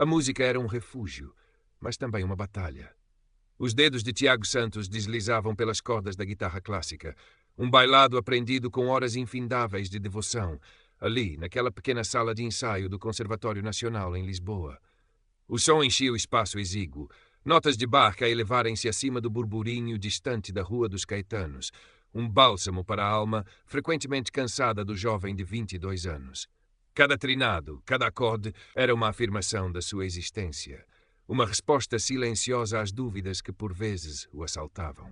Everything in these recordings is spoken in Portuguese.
A música era um refúgio, mas também uma batalha. Os dedos de Tiago Santos deslizavam pelas cordas da guitarra clássica, um bailado aprendido com horas infindáveis de devoção, ali, naquela pequena sala de ensaio do Conservatório Nacional em Lisboa. O som enchia o espaço exíguo, notas de Bach a elevarem-se acima do burburinho distante da Rua dos Caetanos, um bálsamo para a alma frequentemente cansada do jovem de 22 anos. Cada trinado, cada acorde era uma afirmação da sua existência, uma resposta silenciosa às dúvidas que por vezes o assaltavam.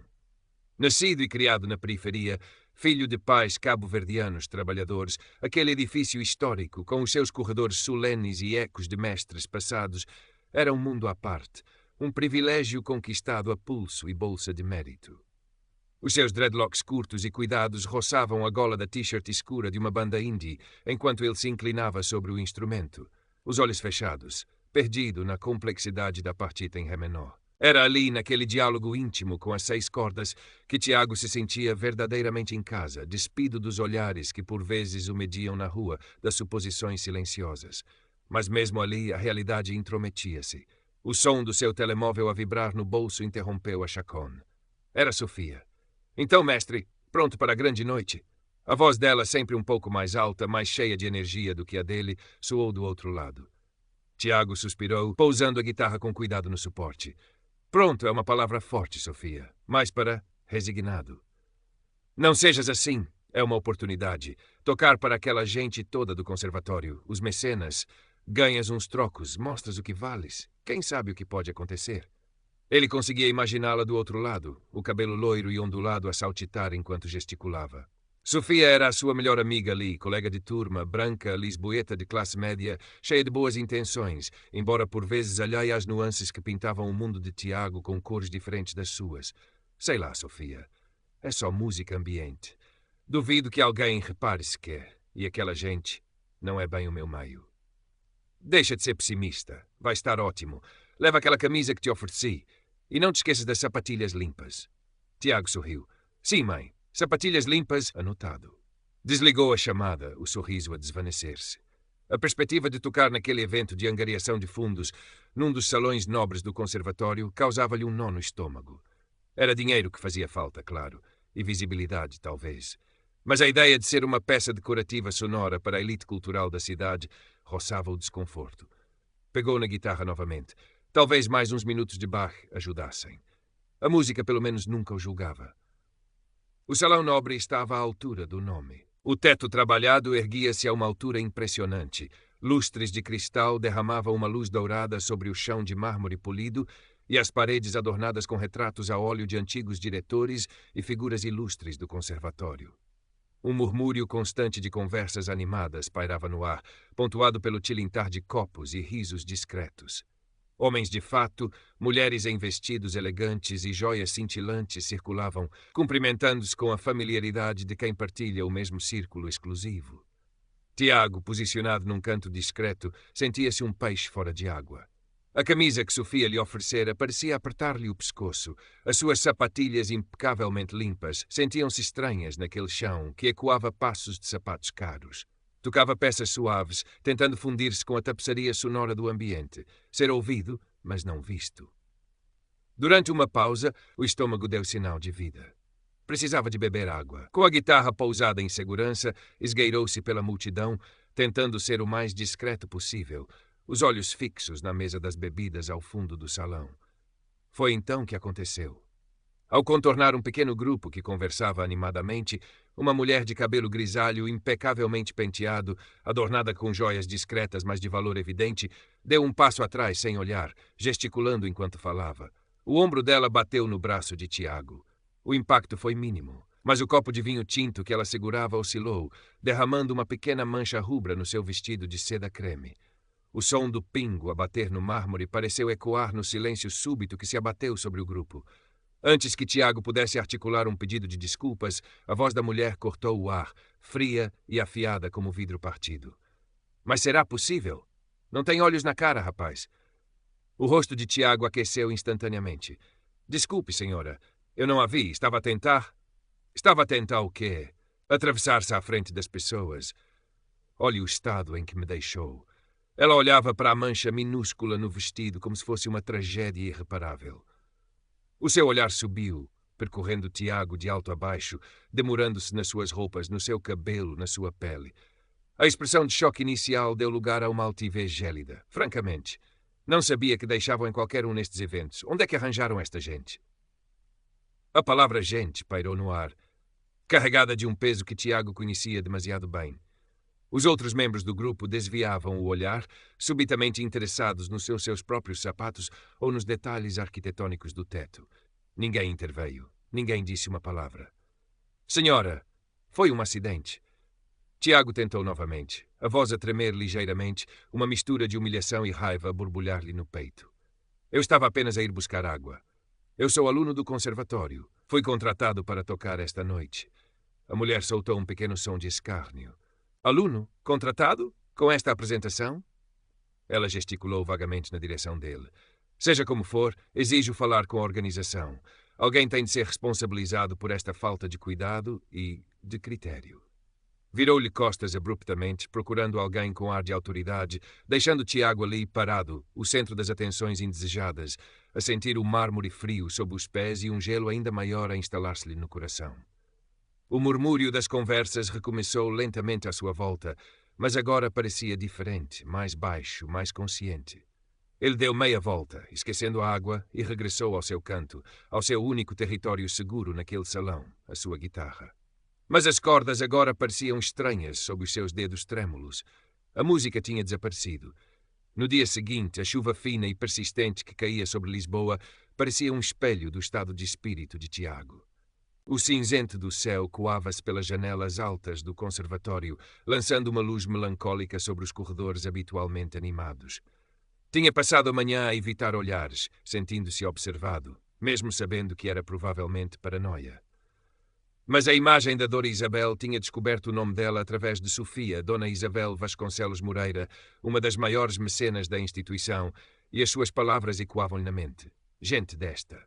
Nascido e criado na periferia, filho de pais cabo-verdianos trabalhadores, aquele edifício histórico, com os seus corredores solenes e ecos de mestres passados, era um mundo à parte, um privilégio conquistado a pulso e bolsa de mérito. Os seus dreadlocks curtos e cuidados roçavam a gola da t-shirt escura de uma banda indie, enquanto ele se inclinava sobre o instrumento, os olhos fechados, perdido na complexidade da partita em ré menor. Era ali, naquele diálogo íntimo com as 6 cordas, que Tiago se sentia verdadeiramente em casa, despido dos olhares que por vezes o mediam na rua, das suposições silenciosas. Mas mesmo ali a realidade intrometia-se. O som do seu telemóvel a vibrar no bolso interrompeu a chacón. Era Sofia. Então, mestre, pronto para a grande noite? A voz dela, sempre um pouco mais alta, mais cheia de energia do que a dele, soou do outro lado. Tiago suspirou, pousando a guitarra com cuidado no suporte. Pronto é uma palavra forte, Sofia. Mais para resignado. Não sejas assim. É uma oportunidade. Tocar para aquela gente toda do conservatório, os mecenas. Ganhas uns trocos, mostras o que vales. Quem sabe o que pode acontecer? Ele conseguia imaginá-la do outro lado, o cabelo loiro e ondulado a saltitar enquanto gesticulava. Sofia era a sua melhor amiga ali, colega de turma, branca, lisboeta de classe média, cheia de boas intenções, embora por vezes alheia às nuances que pintavam o mundo de Tiago com cores diferentes das suas. Sei lá, Sofia. É só música ambiente. Duvido que alguém repare sequer, e aquela gente não é bem o meu meio. Deixa de ser pessimista. Vai estar ótimo. Leva aquela camisa que te ofereci. E não te esqueças das sapatilhas limpas. Tiago sorriu. Sim, mãe. Sapatilhas limpas, anotado. Desligou a chamada, o sorriso a desvanecer-se. A perspectiva de tocar naquele evento de angariação de fundos, num dos salões nobres do conservatório, causava-lhe um nó no estômago. Era dinheiro que fazia falta, claro, e visibilidade, talvez. Mas a ideia de ser uma peça decorativa sonora para a elite cultural da cidade roçava o desconforto. Pegou na guitarra novamente. Talvez mais uns minutos de Bach ajudassem. A música, pelo menos, nunca o julgava. O salão nobre estava à altura do nome. O teto trabalhado erguia-se a uma altura impressionante. Lustres de cristal derramavam uma luz dourada sobre o chão de mármore polido e as paredes adornadas com retratos a óleo de antigos diretores e figuras ilustres do conservatório. Um murmúrio constante de conversas animadas pairava no ar, pontuado pelo tilintar de copos e risos discretos. Homens de fato, mulheres em vestidos elegantes e joias cintilantes circulavam, cumprimentando-se com a familiaridade de quem partilha o mesmo círculo exclusivo. Tiago, posicionado num canto discreto, sentia-se um peixe fora de água. A camisa que Sofia lhe oferecera parecia apertar-lhe o pescoço. As suas sapatilhas impecavelmente limpas sentiam-se estranhas naquele chão que ecoava passos de sapatos caros. Tocava peças suaves, tentando fundir-se com a tapeçaria sonora do ambiente, ser ouvido, mas não visto. Durante uma pausa, o estômago deu sinal de vida. Precisava de beber água. Com a guitarra pousada em segurança, esgueirou-se pela multidão, tentando ser o mais discreto possível, os olhos fixos na mesa das bebidas ao fundo do salão. Foi então que aconteceu. Ao contornar um pequeno grupo que conversava animadamente, uma mulher de cabelo grisalho impecavelmente penteado, adornada com joias discretas mas de valor evidente, deu um passo atrás sem olhar, gesticulando enquanto falava. O ombro dela bateu no braço de Tiago. O impacto foi mínimo, mas o copo de vinho tinto que ela segurava oscilou, derramando uma pequena mancha rubra no seu vestido de seda creme. O som do pingo a bater no mármore pareceu ecoar no silêncio súbito que se abateu sobre o grupo. Antes que Tiago pudesse articular um pedido de desculpas, a voz da mulher cortou o ar, fria e afiada como vidro partido. Mas será possível? Não tem olhos na cara, rapaz. O rosto de Tiago aqueceu instantaneamente. Desculpe, senhora. Eu não a vi. Estava a tentar... Estava a tentar o quê? Atravessar-se à frente das pessoas. Olhe o estado em que me deixou. Ela olhava para a mancha minúscula no vestido como se fosse uma tragédia irreparável. O seu olhar subiu, percorrendo Tiago de alto a baixo, demorando-se nas suas roupas, no seu cabelo, na sua pele. A expressão de choque inicial deu lugar a uma altivez gélida. Francamente, não sabia que deixavam em qualquer um nestes eventos. Onde é que arranjaram esta gente? A palavra gente pairou no ar, carregada de um peso que Tiago conhecia demasiado bem. Os outros membros do grupo desviavam o olhar, subitamente interessados nos seus próprios sapatos ou nos detalhes arquitetônicos do teto. Ninguém interveio. Ninguém disse uma palavra. Senhora, foi um acidente. Tiago tentou novamente, a voz a tremer ligeiramente, uma mistura de humilhação e raiva a borbulhar-lhe no peito. Eu estava apenas a ir buscar água. Eu sou aluno do conservatório. Fui contratado para tocar esta noite. A mulher soltou um pequeno som de escárnio. Aluno? Contratado? Com esta apresentação? Ela gesticulou vagamente na direção dele. Seja como for, exijo falar com a organização. Alguém tem de ser responsabilizado por esta falta de cuidado e de critério. Virou-lhe costas abruptamente, procurando alguém com ar de autoridade, deixando Tiago ali parado, o centro das atenções indesejadas, a sentir o mármore frio sob os pés e um gelo ainda maior a instalar-se-lhe no coração. O murmúrio das conversas recomeçou lentamente à sua volta, mas agora parecia diferente, mais baixo, mais consciente. Ele deu meia volta, esquecendo a água, e regressou ao seu canto, ao seu único território seguro naquele salão, a sua guitarra. Mas as cordas agora pareciam estranhas sob os seus dedos trêmulos. A música tinha desaparecido. No dia seguinte, a chuva fina e persistente que caía sobre Lisboa parecia um espelho do estado de espírito de Tiago. O cinzento do céu coava-se pelas janelas altas do conservatório, lançando uma luz melancólica sobre os corredores habitualmente animados. Tinha passado a manhã a evitar olhares, sentindo-se observado, mesmo sabendo que era provavelmente paranoia. Mas a imagem da Dona Isabel tinha descoberto o nome dela através de Sofia, Dona Isabel Vasconcelos Moreira, uma das maiores mecenas da instituição, e as suas palavras ecoavam-lhe na mente. Gente desta.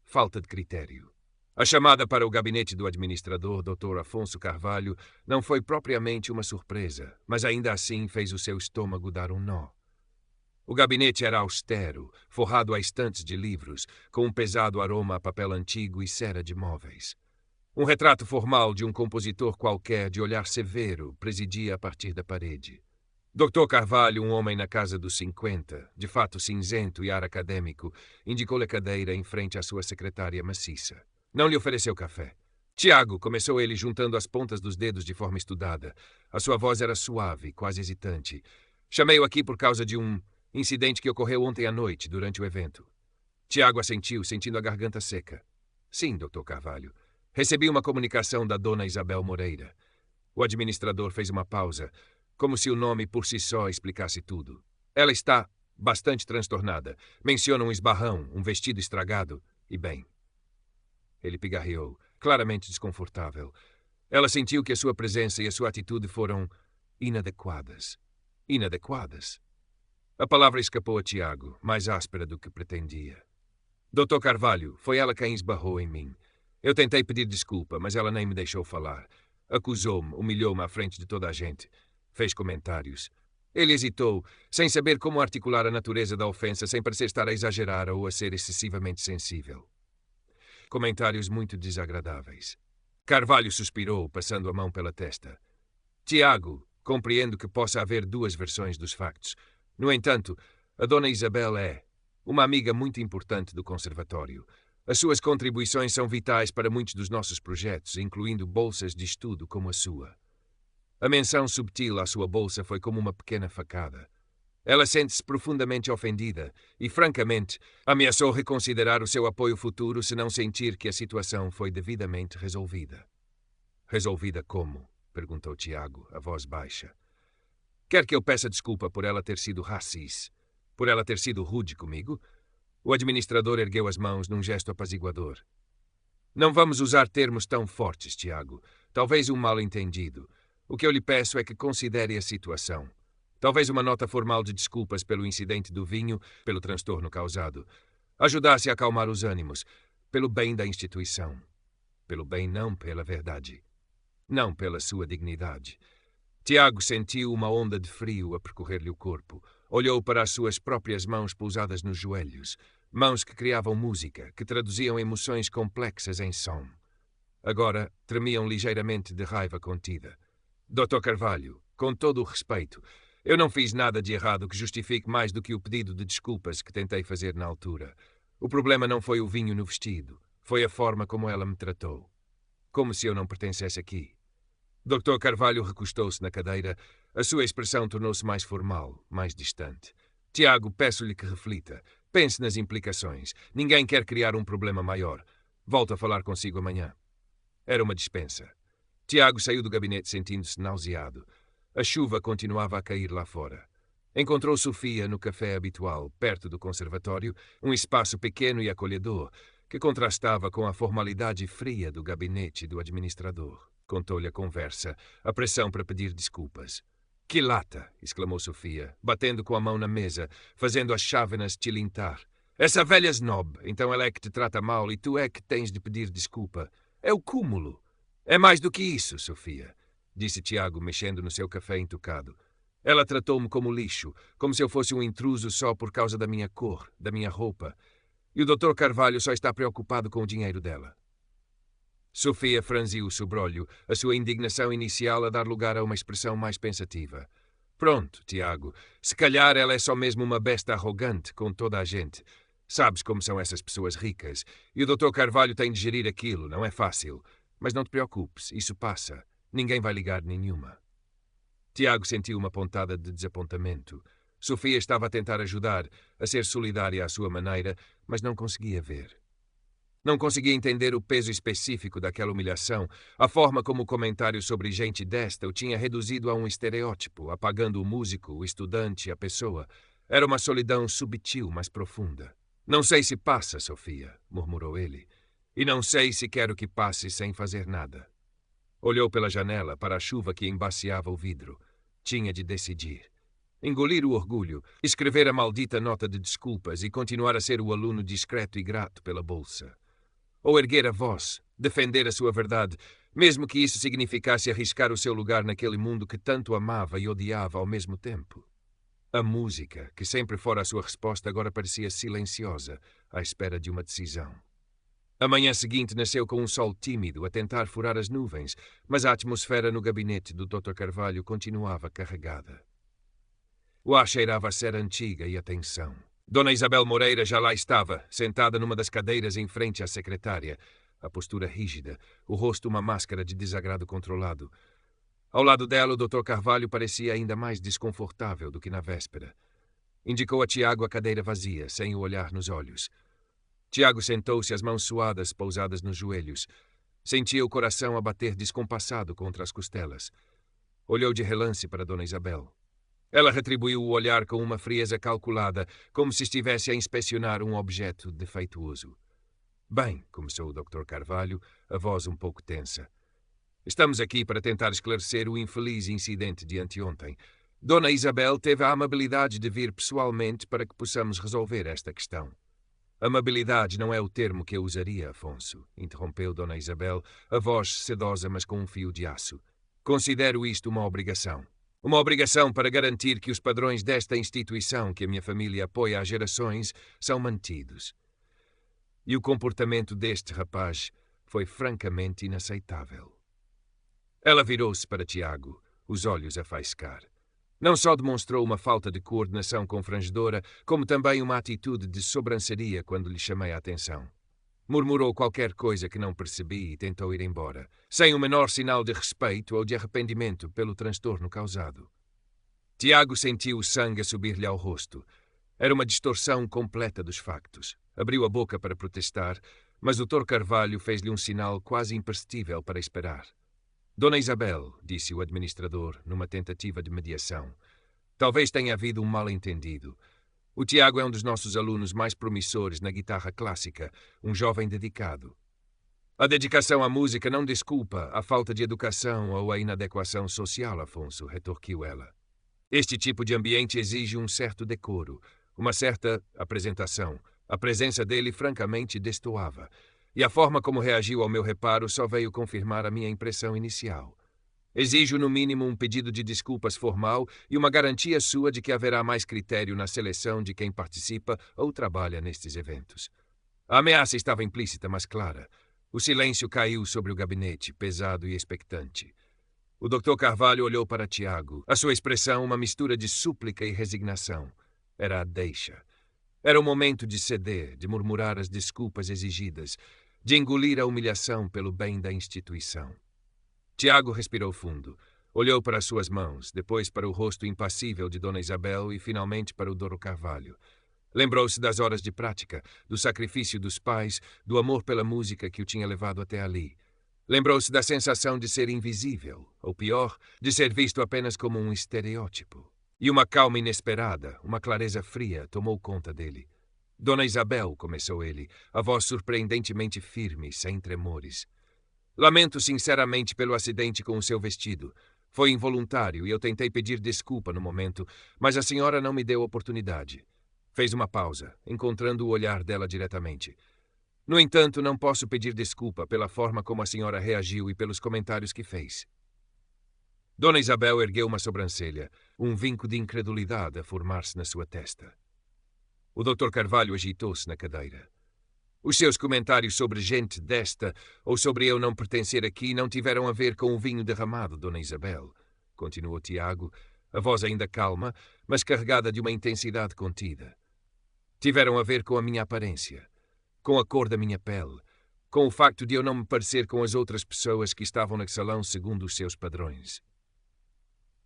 Falta de critério. A chamada para o gabinete do administrador, Dr. Afonso Carvalho, não foi propriamente uma surpresa, mas ainda assim fez o seu estômago dar um nó. O gabinete era austero, forrado a estantes de livros, com um pesado aroma a papel antigo e cera de móveis. Um retrato formal de um compositor qualquer de olhar severo presidia a partir da parede. Dr. Carvalho, um homem na casa dos 50, de fato cinzento e ar acadêmico, indicou-lhe a cadeira em frente à sua secretária maciça. Não lhe ofereceu café. Tiago, começou ele juntando as pontas dos dedos de forma estudada. A sua voz era suave, quase hesitante. Chamei-o aqui por causa de um incidente que ocorreu ontem à noite, durante o evento. Tiago assentiu, sentindo a garganta seca. Sim, Dr. Carvalho. Recebi uma comunicação da Dona Isabel Moreira. O administrador fez uma pausa, como se o nome por si só explicasse tudo. Ela está bastante transtornada. Menciona um esbarrão, um vestido estragado. E bem... Ele pigarreou, claramente desconfortável. Ela sentiu que a sua presença e a sua atitude foram inadequadas. Inadequadas? A palavra escapou a Tiago, mais áspera do que pretendia. Dr. Carvalho, foi ela quem esbarrou em mim. Eu tentei pedir desculpa, mas ela nem me deixou falar. Acusou-me, humilhou-me à frente de toda a gente. Fez comentários. Ele hesitou, sem saber como articular a natureza da ofensa sem parecer estar a exagerar ou a ser excessivamente sensível. Comentários muito desagradáveis. Carvalho suspirou, passando a mão pela testa. Tiago, compreendo que possa haver duas versões dos factos. No entanto, a Dona Isabel é uma amiga muito importante do conservatório. As suas contribuições são vitais para muitos dos nossos projetos, incluindo bolsas de estudo como a sua. A menção subtil à sua bolsa foi como uma pequena facada. Ela sente-se profundamente ofendida e, francamente, ameaçou reconsiderar o seu apoio futuro se não sentir que a situação foi devidamente resolvida. Resolvida como? Perguntou Tiago, a voz baixa. Quer que eu peça desculpa por ela ter sido racista? Por ela ter sido rude comigo? O administrador ergueu as mãos num gesto apaziguador. Não vamos usar termos tão fortes, Tiago. Talvez um mal-entendido. O que eu lhe peço é que considere a situação. Talvez uma nota formal de desculpas pelo incidente do vinho, pelo transtorno causado. Ajudasse a acalmar os ânimos, pelo bem da instituição. Pelo bem, não pela verdade. Não pela sua dignidade. Tiago sentiu uma onda de frio a percorrer-lhe o corpo. Olhou para as suas próprias mãos pousadas nos joelhos. Mãos que criavam música, que traduziam emoções complexas em som. Agora tremiam ligeiramente de raiva contida. Dr. Carvalho, com todo o respeito, eu não fiz nada de errado que justifique mais do que o pedido de desculpas que tentei fazer na altura. O problema não foi o vinho no vestido. Foi a forma como ela me tratou. Como se eu não pertencesse aqui. Dr. Carvalho recostou-se na cadeira. A sua expressão tornou-se mais formal, mais distante. Tiago, peço-lhe que reflita. Pense nas implicações. Ninguém quer criar um problema maior. Volto a falar consigo amanhã. Era uma dispensa. Tiago saiu do gabinete sentindo-se nauseado. A chuva continuava a cair lá fora. Encontrou Sofia no café habitual, perto do conservatório, um espaço pequeno e acolhedor, que contrastava com a formalidade fria do gabinete do administrador. Contou-lhe a conversa, a pressão para pedir desculpas. "Que lata!" exclamou Sofia, batendo com a mão na mesa, fazendo as chávenas tilintar. "Essa velha snob, então ela é que te trata mal e tu é que tens de pedir desculpa. É o cúmulo. É mais do que isso, Sofia", disse Tiago, mexendo no seu café entucado. "Ela tratou-me como lixo, como se eu fosse um intruso só por causa da minha cor, da minha roupa. E o Dr. Carvalho só está preocupado com o dinheiro dela." Sofia franziu o sobrolho, a sua indignação inicial a dar lugar a uma expressão mais pensativa. "Pronto, Tiago, se calhar ela é só mesmo uma besta arrogante com toda a gente. Sabes como são essas pessoas ricas, e o Dr. Carvalho tem de gerir aquilo, não é fácil. Mas não te preocupes, isso passa. Ninguém vai ligar nenhuma." Tiago sentiu uma pontada de desapontamento. Sofia estava a tentar ajudar, a ser solidária à sua maneira, mas não conseguia ver. Não conseguia entender o peso específico daquela humilhação, a forma como o comentário sobre gente desta o tinha reduzido a um estereótipo, apagando o músico, o estudante, a pessoa. Era uma solidão subtil, mas profunda. "Não sei se passa, Sofia", murmurou ele. "E não sei se quero que passe sem fazer nada." Olhou pela janela para a chuva que embaciava o vidro. Tinha de decidir. Engolir o orgulho, escrever a maldita nota de desculpas e continuar a ser o aluno discreto e grato pela bolsa. Ou erguer a voz, defender a sua verdade, mesmo que isso significasse arriscar o seu lugar naquele mundo que tanto amava e odiava ao mesmo tempo. A música, que sempre fora a sua resposta, agora parecia silenciosa, à espera de uma decisão. A manhã seguinte nasceu com um sol tímido a tentar furar as nuvens, mas a atmosfera no gabinete do Dr. Carvalho continuava carregada. O ar cheirava a cera antiga e a tensão. Dona Isabel Moreira já lá estava, sentada numa das cadeiras em frente à secretária, a postura rígida, o rosto uma máscara de desagrado controlado. Ao lado dela, o Dr. Carvalho parecia ainda mais desconfortável do que na véspera. Indicou a Tiago a cadeira vazia, sem o olhar nos olhos. Tiago sentou-se, as mãos suadas pousadas nos joelhos. Sentia o coração a bater descompassado contra as costelas. Olhou de relance para Dona Isabel. Ela retribuiu o olhar com uma frieza calculada, como se estivesse a inspecionar um objeto defeituoso. "Bem", começou o Dr. Carvalho, a voz um pouco tensa. "Estamos aqui para tentar esclarecer o infeliz incidente de anteontem. Dona Isabel teve a amabilidade de vir pessoalmente para que possamos resolver esta questão." "Amabilidade não é o termo que eu usaria, Afonso", interrompeu Dona Isabel, a voz sedosa mas com um fio de aço. "Considero isto uma obrigação. Uma obrigação para garantir que os padrões desta instituição que a minha família apoia há gerações são mantidos. E o comportamento deste rapaz foi francamente inaceitável." Ela virou-se para Tiago, os olhos a faiscar. Não só demonstrou uma falta de coordenação confrangedora, como também uma atitude de sobranceria quando lhe chamei a atenção. Murmurou qualquer coisa que não percebi e tentou ir embora, sem o menor sinal de respeito ou de arrependimento pelo transtorno causado. Tiago sentiu o sangue a subir-lhe ao rosto. Era uma distorção completa dos factos. Abriu a boca para protestar, mas o Dr. Carvalho fez-lhe um sinal quase imperceptível para esperar. "Dona Isabel", disse o administrador, numa tentativa de mediação, "talvez tenha havido um mal-entendido. O Tiago é um dos nossos alunos mais promissores na guitarra clássica, um jovem dedicado. A dedicação à música não desculpa a falta de educação ou a inadequação social, Afonso", retorquiu ela. "Este tipo de ambiente exige um certo decoro, uma certa apresentação. A presença dele francamente destoava, e a forma como reagiu ao meu reparo só veio confirmar a minha impressão inicial. Exijo, no mínimo, um pedido de desculpas formal e uma garantia sua de que haverá mais critério na seleção de quem participa ou trabalha nestes eventos. A ameaça estava implícita, mas clara. O silêncio caiu sobre o gabinete, pesado e expectante. O Dr. Carvalho olhou para Tiago, a sua expressão uma mistura de súplica e resignação. Era a deixa. Era o momento de ceder, de murmurar as desculpas exigidas, de engolir a humilhação pelo bem da instituição. Tiago respirou fundo. Olhou para as suas mãos, depois para o rosto impassível de Dona Isabel e, finalmente, para o Dr. Carvalho. Lembrou-se das horas de prática, do sacrifício dos pais, do amor pela música que o tinha levado até ali. Lembrou-se da sensação de ser invisível, ou pior, de ser visto apenas como um estereótipo. E uma calma inesperada, uma clareza fria, tomou conta dele. Dona Isabel, começou ele, a voz surpreendentemente firme, sem tremores. Lamento sinceramente pelo acidente com o seu vestido. Foi involuntário e eu tentei pedir desculpa no momento, mas a senhora não me deu oportunidade. Fez uma pausa, encontrando o olhar dela diretamente. No entanto, não posso pedir desculpa pela forma como a senhora reagiu e pelos comentários que fez. Dona Isabel ergueu uma sobrancelha, um vinco de incredulidade a formar-se na sua testa. O Dr. Carvalho agitou-se na cadeira. Os seus comentários sobre gente desta ou sobre eu não pertencer aqui não tiveram a ver com o vinho derramado, Dona Isabel, continuou Tiago, a voz ainda calma, mas carregada de uma intensidade contida. Tiveram a ver com a minha aparência, com a cor da minha pele, com o facto de eu não me parecer com as outras pessoas que estavam no salão segundo os seus padrões.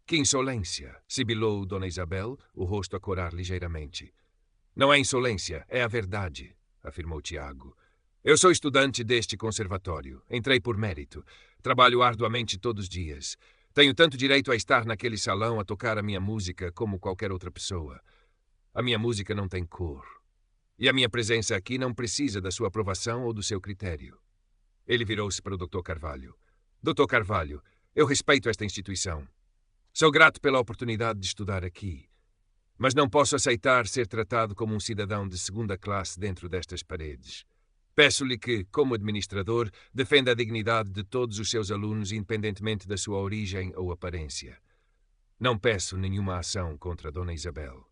Que insolência, sibilou Dona Isabel, o rosto a corar ligeiramente. Não é insolência, é a verdade, afirmou Tiago. Eu sou estudante deste conservatório. Entrei por mérito. Trabalho arduamente todos os dias. Tenho tanto direito a estar naquele salão a tocar a minha música como qualquer outra pessoa. A minha música não tem cor. E a minha presença aqui não precisa da sua aprovação ou do seu critério. Ele virou-se para o Dr. Carvalho. Dr. Carvalho, eu respeito esta instituição. Sou grato pela oportunidade de estudar aqui. Mas não posso aceitar ser tratado como um cidadão de segunda classe dentro destas paredes. Peço-lhe que, como administrador, defenda a dignidade de todos os seus alunos, independentemente da sua origem ou aparência. Não peço nenhuma ação contra Dona Isabel.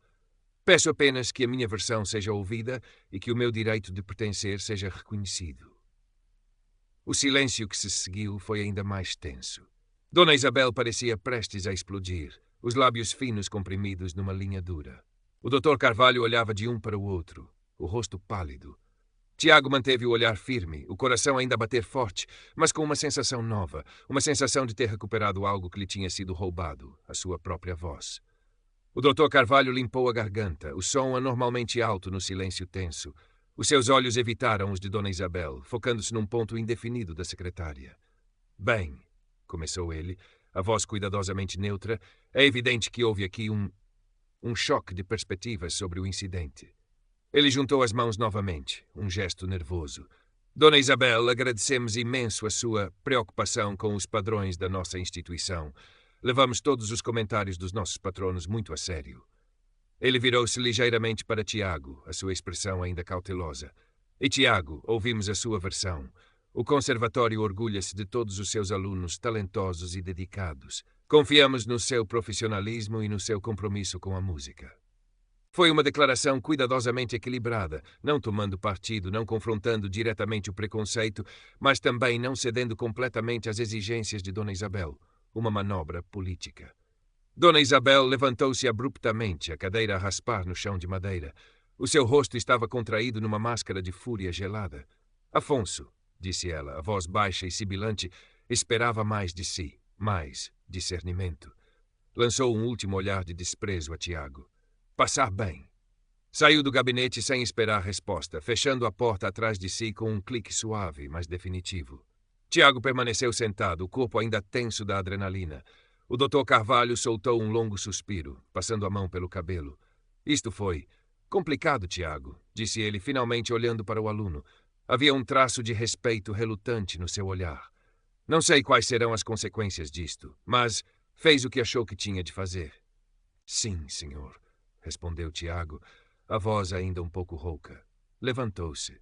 Peço apenas que a minha versão seja ouvida e que o meu direito de pertencer seja reconhecido. O silêncio que se seguiu foi ainda mais tenso. Dona Isabel parecia prestes a explodir, os lábios finos comprimidos numa linha dura. O Dr. Carvalho olhava de um para o outro, o rosto pálido. Tiago manteve o olhar firme, o coração ainda a bater forte, mas com uma sensação nova, uma sensação de ter recuperado algo que lhe tinha sido roubado, a sua própria voz. O Dr. Carvalho limpou a garganta, o som anormalmente alto no silêncio tenso. Os seus olhos evitaram os de Dona Isabel, focando-se num ponto indefinido da secretária. Bem, começou ele, a voz cuidadosamente neutra, é evidente que houve aqui um choque de perspectivas sobre o incidente. Ele juntou as mãos novamente, um gesto nervoso. Dona Isabel, agradecemos imenso a sua preocupação com os padrões da nossa instituição. Levamos todos os comentários dos nossos patronos muito a sério. Ele virou-se ligeiramente para Tiago, a sua expressão ainda cautelosa. E Tiago, ouvimos a sua versão. O conservatório orgulha-se de todos os seus alunos talentosos e dedicados. Confiamos no seu profissionalismo e no seu compromisso com a música. Foi uma declaração cuidadosamente equilibrada, não tomando partido, não confrontando diretamente o preconceito, mas também não cedendo completamente às exigências de Dona Isabel. Uma manobra política. Dona Isabel levantou-se abruptamente, a cadeira a raspar no chão de madeira. O seu rosto estava contraído numa máscara de fúria gelada. Afonso, disse ela, a voz baixa e sibilante, esperava mais de si, mais discernimento. Lançou um último olhar de desprezo a Tiago. Passar bem. Saiu do gabinete sem esperar resposta, fechando a porta atrás de si com um clique suave, mas definitivo. Tiago permaneceu sentado, o corpo ainda tenso da adrenalina. O Dr. Carvalho soltou um longo suspiro, passando a mão pelo cabelo. Isto foi complicado, Tiago, disse ele, finalmente olhando para o aluno. Havia um traço de respeito relutante no seu olhar. Não sei quais serão as consequências disto, mas fez o que achou que tinha de fazer. Sim, senhor, respondeu Tiago, a voz ainda um pouco rouca. Levantou-se.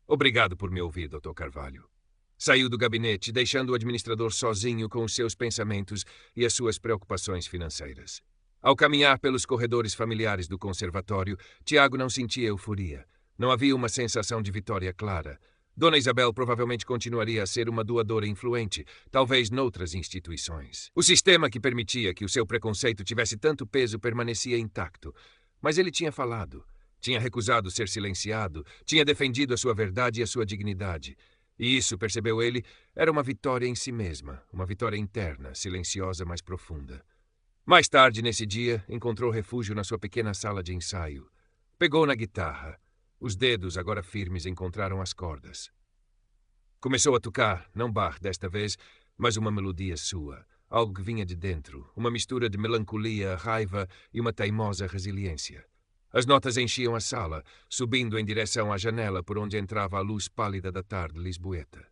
Obrigado por me ouvir, Dr. Carvalho. Saiu do gabinete, deixando o administrador sozinho com os seus pensamentos e as suas preocupações financeiras. Ao caminhar pelos corredores familiares do conservatório, Tiago não sentia euforia. Não havia uma sensação de vitória clara. Dona Isabel provavelmente continuaria a ser uma doadora influente, talvez noutras instituições. O sistema que permitia que o seu preconceito tivesse tanto peso permanecia intacto. Mas ele tinha falado, tinha recusado ser silenciado, tinha defendido a sua verdade e a sua dignidade. E isso, percebeu ele, era uma vitória em si mesma, uma vitória interna, silenciosa, mas profunda. Mais tarde, nesse dia, encontrou refúgio na sua pequena sala de ensaio. Pegou na guitarra. Os dedos, agora firmes, encontraram as cordas. Começou a tocar, não Bach desta vez, mas uma melodia sua, algo que vinha de dentro, uma mistura de melancolia, raiva e uma teimosa resiliência. As notas enchiam a sala, subindo em direção à janela por onde entrava a luz pálida da tarde lisboeta.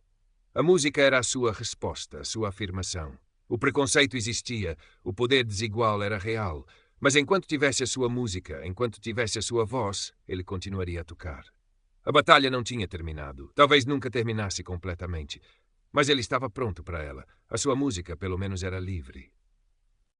A música era a sua resposta, a sua afirmação. O preconceito existia, o poder desigual era real, mas enquanto tivesse a sua música, enquanto tivesse a sua voz, ele continuaria a tocar. A batalha não tinha terminado, talvez nunca terminasse completamente, mas ele estava pronto para ela. A sua música, pelo menos, era livre.